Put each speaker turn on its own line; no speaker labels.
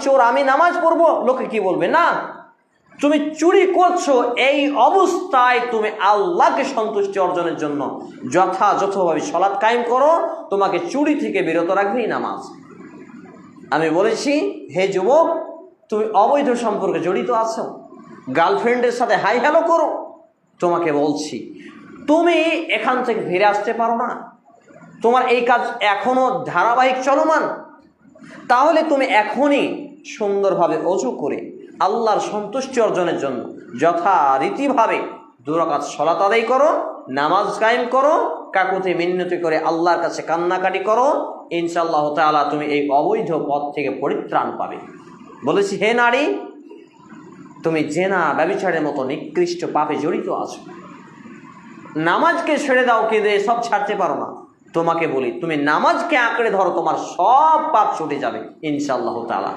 চোর, আমি নামাজ পড়বো, লোকে কি বলবে? না, তুমি চুরি করছো, এই অবস্থায় তুমি আল্লাহকে সন্তুষ্টি অর্জনের জন্য যথাযথভাবে সালাত কায়েম করো, তোমাকে চুরি থেকে বিরত রাখবেই নামাজ। আমি বলেছি, হে যুবক, তুমি অবৈধ সম্পর্কে জড়িত আছো, গার্লফ্রেন্ডের সাথে হাই হ্যালো করো, তোমাকে বলছি তুমি এখান থেকে ফিরে আসতে পারো না, তোমার এই কাজ এখনো ধারাবাহিক চলমান, তাহলে তুমি এখনই সুন্দরভাবে অজু করে আল্লাহর সন্তুষ্টি অর্জনের জন্য যথারীতিভাবে 2 রাকাত সালাত আদায় করো, নামাজ কায়েম করো, কাকুতি মিন্নতি করে আল্লাহর কাছে কান্নাকাটি করো, ইনশাআল্লাহ তাআলা তুমি এই অবৈধ পথ থেকে পরিত্রাণ পাবে। বলেছি, হে নারী, তুমি জেনা ব্যভিচারের মতো নিকৃষ্ট পাপে জড়িত আছো, নামাজকে ছেড়ে দাও, কেঁদে সব ছাড়তে পারো না, তোমাকে বলি তুমি নামাজকে আঁকড়ে ধরো, তোমার সব পাপ ছুটে যাবে ইনশাআল্লাহ তাআলা।